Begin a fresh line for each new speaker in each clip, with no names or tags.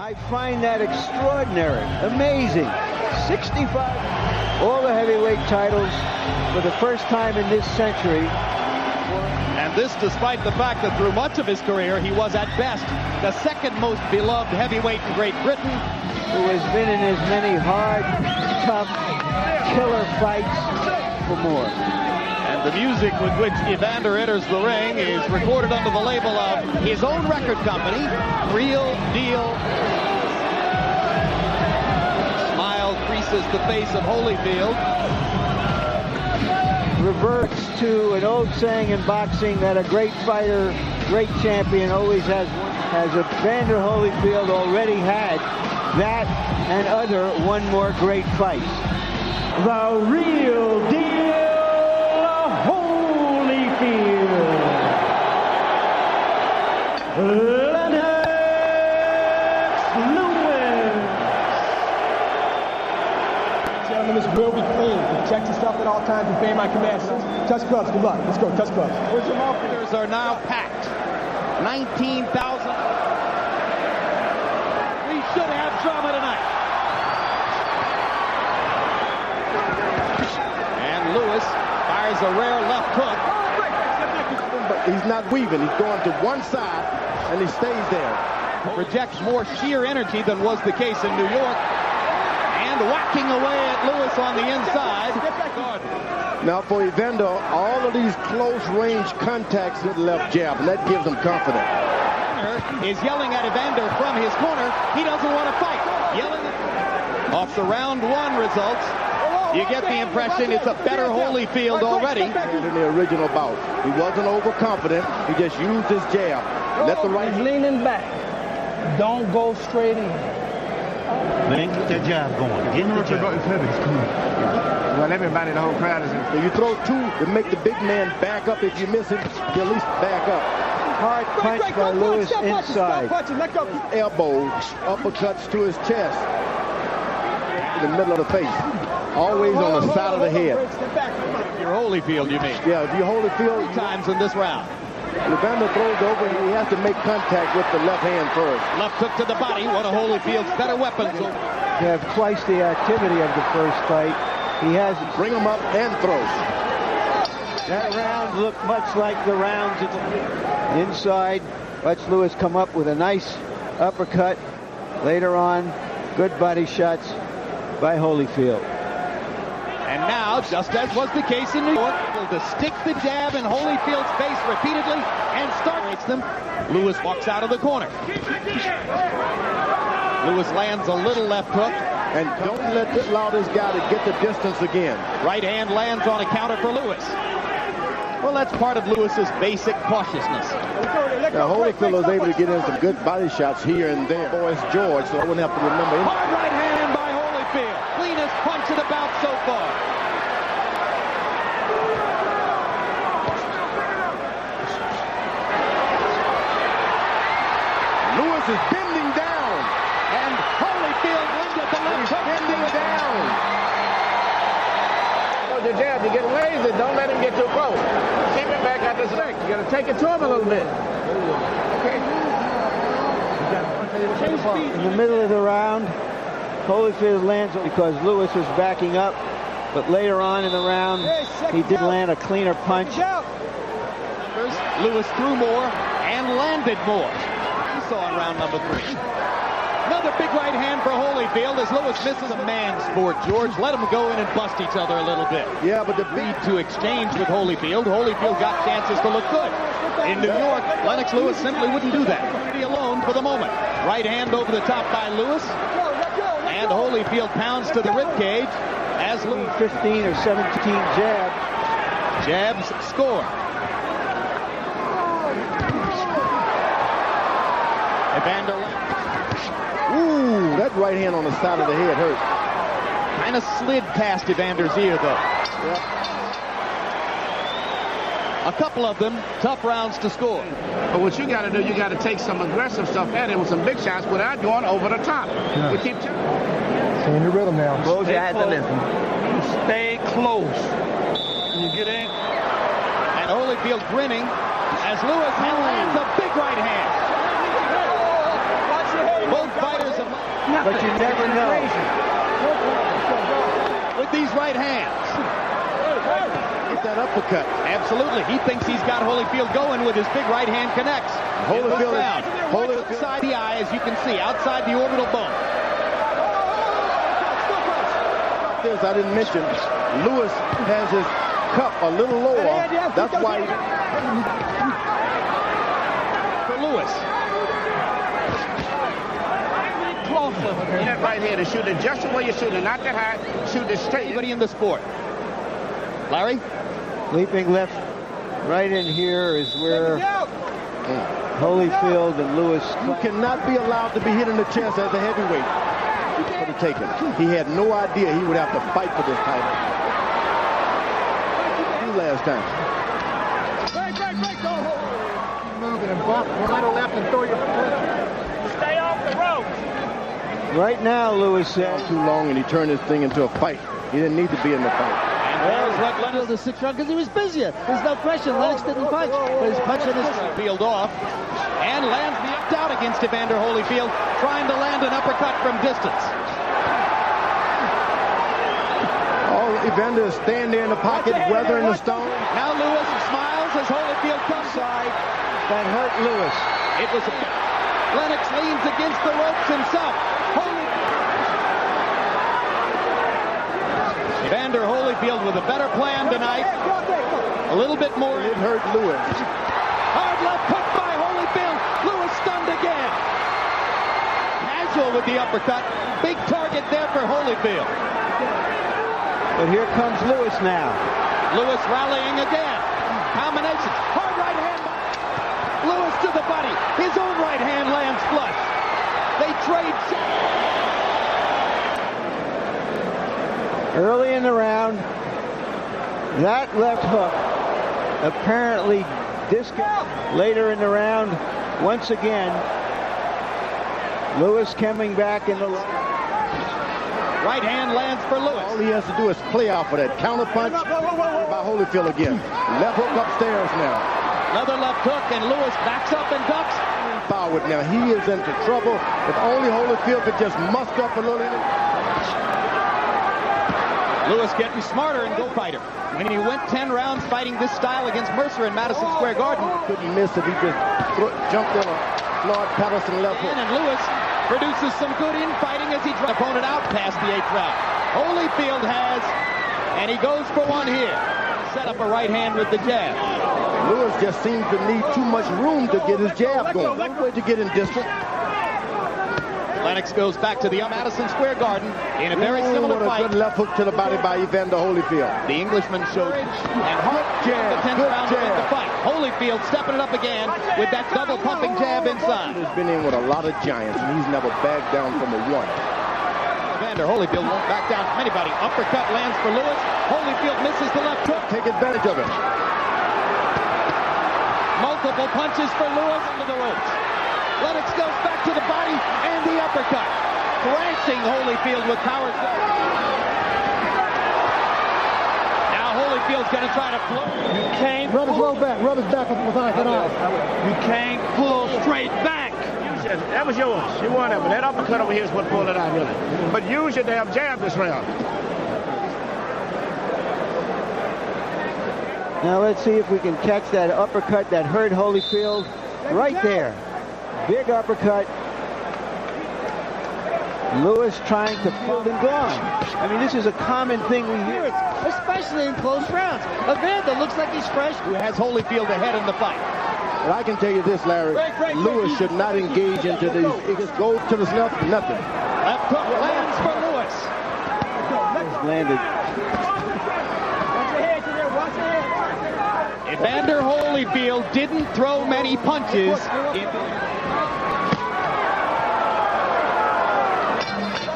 I find that extraordinary, amazing. 65, all the heavyweight titles for the first time in this century.
And this despite the fact that through much of his career he was at best the second most beloved heavyweight in Great Britain.
Who has been in as many hard, tough, killer fights for more.
And the music with which Evander enters the ring is recorded under the label of his own record company, Real Deal. Smile creases the face of Holyfield.
Reverts to an old saying in boxing that a great fighter, great champion always has one. Has Evander Holyfield already had that and other one more great fight. The Real Deal Holyfield. Lennox Lewis.
Gentlemen, this will be clean. Protect yourself at all times and obey my commands. Touch gloves. Good luck. Let's go. Touch gloves.
Orders are now packed. 19,000. We should have drama tonight. And Lewis fires a rare left hook.
But he's not weaving. He's going to one side, and he stays there.
Projects more sheer energy than was the case in New York. And whacking away at Lewis on the inside.
Now for Evander, all of these close-range contacts with left jab, and that gives him confidence.
Is yelling at Evander from his corner. He doesn't want to fight. Yelling off the round one results. You get the impression it's a better Holyfield already.
In the original bout, he wasn't overconfident. He just used his jab. Let the right.
He's leaning back. Don't go straight in.
Man, get that jab going. Get the jab.
Well, everybody, the whole crowd is in.
If you throw two to make the big man back up, if you miss him, you at least back up.
Hard punch by Lewis inside.
Elbows, uppercuts to his chest. In the middle of the face. Always on the side of the head.
You're Holyfield, you mean?
Yeah, if you Holyfield.
3 times in this round.
Evander throws over, he has to make contact with the left hand first.
Left hook to the body, one of Holyfield's better weapons.
You have twice the activity of the first fight. He has
bring him up and throw.
That round looked much like the rounds inside. Watch Lewis come up with a nice uppercut. Later on, good body shots by Holyfield.
And now, just as was the case in New York, to stick the jab in Holyfield's face repeatedly and starts them. Lewis walks out of the corner. Lewis lands a little left hook.
And don't allow this guy to get the distance again.
Right hand lands on a counter for Lewis. Well, that's part of Lewis's basic cautiousness.
Now, Holyfield was able to get in some good body shots here and there. Boy, it's George, so I wouldn't have to remember him.
Hard right hand by Holyfield. Cleanest punch of the bout so far.
Lewis is bending down.
And Holyfield wins at the left hook.
Bending down.
Your jab, you get lazy. Don't let him get too close. Keep it back at the stick. You got to take it to him a little bit. Okay.
In the middle of the round, Holyfield lands because Lewis was backing up. But later on in the round, he did land a cleaner punch.
Lewis threw more and landed more. We saw in round number 3. Another big right hand for Holyfield as Lewis misses. A man's sport, George. Let them go in and bust each other a little bit.
Yeah, but the
lead to exchange with Holyfield. Holyfield got chances to look good. In New York, Lennox Lewis simply wouldn't do that. Be alone for the moment. Right hand over the top by Lewis. And Holyfield pounds to the ribcage as Lewis
15 or 17 jabs.
Jabs score. Evander.
Ooh, that right hand on the side of the head hurt.
Kind of slid past Evander's ear, though.
Yep.
A couple of them, tough rounds to score.
But what you got to do, you got to take some aggressive stuff at it with some big shots without going over the top.
Yeah.
We keep
in the rhythm now.
Close your eyes and listen. Stay close. You get in.
And Holyfield grinning as Lewis lands a big right hand. Both fighters
but you never know.
With these right hands.
Get that uppercut.
Absolutely. He thinks he's got Holyfield going with his big right hand connects.
Holyfield
outside the eye, as you can see, outside the orbital bone.
This I didn't mention. Lewis has his cup a little lower. That's why.
For Lewis.
That right here to shoot it just the way you shoot it, not that high. Shoot it straight.
Anybody in the sport. Larry?
Leaping left, right in here is where Holyfield and Lewis.
You cannot be allowed to be hit in the chest as a heavyweight for the taking. He had no idea he would have to fight for this title. Last time.
Break, go. Move it and bump right or left and throw your foot. Stay off the ropes.
Right now, Lewis says.
Too long, and he turned this thing into a fight. He didn't need to be in the fight.
There's what Lennox the 6th round because he was busier. There's no question. Lennox didn't punch, but his punch in his
peeled off and lands the up out against Evander Holyfield, trying to land an uppercut from distance.
Evander is standing there in the pocket, weathering the stone.
Now Lewis smiles as Holyfield comes
side. That hurt Lewis.
It was Lennox leans against the ropes himself. Evander Holyfield with a better plan tonight. A little bit more.
It hurt Lewis.
Hard left hook by Holyfield. Lewis stunned again. Casual with the uppercut. Big target there for Holyfield.
But here comes Lewis now.
Lewis rallying again. Combinations. Hard right hand. Lewis to the body. His own right hand lands flush. They trade.
Early in the round, that left hook apparently disconnected. Later in the round, once again, Lewis coming back in the
right hand lands for Lewis.
All he has to do is play off of that counter punch by Holyfield again. Left hook upstairs now.
Another left hook, and Lewis backs up and ducks.
Forward now. He is into trouble. If only Holyfield could just muster up a little.
Lewis getting smarter and go fighter. When he went 10 rounds fighting this style against Mercer in Madison Square Garden.
Couldn't miss if he just jumped in a Floyd Patterson left hook.
And Lewis produces some good infighting as he drives opponent out past the 8th round. Holyfield has, and he goes for one here. Set up a right hand with the jab.
Lewis just seems to need too much room to get his jab going. No way to get in distance.
Lennox goes back to the Madison Square Garden in a very similar fight.
Good left hook to the body by Evander Holyfield.
The Englishman showed and hard the 10th round to win the fight. Holyfield stepping it up again with that double pumping jab inside.
He's been in with a lot of giants, and he's never backed down from a one.
Evander Holyfield won't back down from anybody. Uppercut lands for Lewis. Holyfield misses the left hook.
Take advantage of it.
Multiple punches for Lewis into the ropes. Lennox goes back to the body and the uppercut. Thrashing Holyfield with power. Now Holyfield's going to try to float.
You can't rub his low back. Rub his back with eyes and eyes.
You can't pull straight back. That was yours. You won that, but that uppercut over here is what pulled it out, really. But use your damn jab this round.
Now let's see if we can catch that uppercut that hurt Holyfield right there. Big uppercut. Lewis trying to field and gone. I mean, this is a common thing we hear,
especially in close rounds. Evander looks like he's fresh.
Who has Holyfield ahead in the fight.
But I can tell you this, Larry. Lewis should not engage into these. He just goes to the snuff, nothing.
Left hook lands for Lewis.
Landed.
Evander Holyfield didn't throw many punches.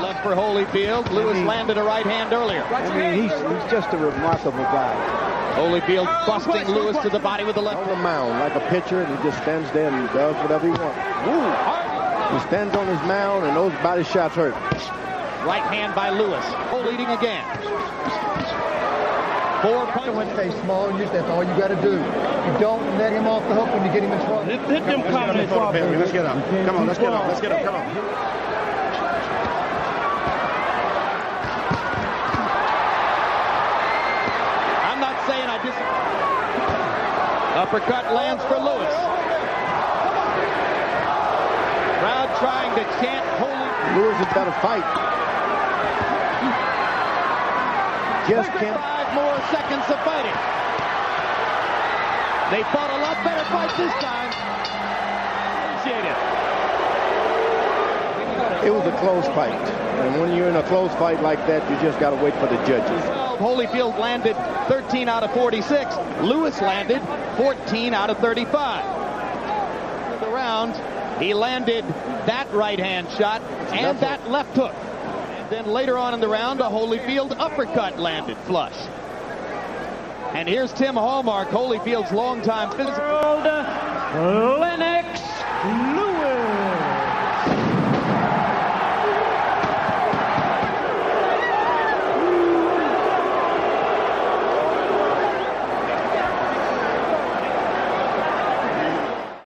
Left for Holyfield. Lewis landed a right hand earlier.
I mean, he's just a remarkable guy.
Holyfield busting Lewis to the body with the left.
On the mound like a pitcher, and he just stands there and does whatever he wants. He stands on his mound, and those body shots hurt.
Right hand by Lewis. Leading again. 4 punches.
When they small, that's all you got to do. You don't let him off the hook when you get him in trouble.
Let's get up. Come on, let's get up. Let's get up. Come on.
uppercut lands for Lewis. Crowd trying to chant Holyfield.
Lewis has got to fight. Just can't.
5 more seconds of fighting. They fought a lot better fight this time. Appreciate it.
It was a close fight. And when you're in a close fight like that, you just got to wait for the judges.
Holyfield landed 13 out of 46. Lewis landed 14 out of 35. The round, he landed that right-hand shot and that left hook. And then later on in the round, a Holyfield uppercut landed flush. And here's Tim Hallmark, Holyfield's longtime physical.
Lennox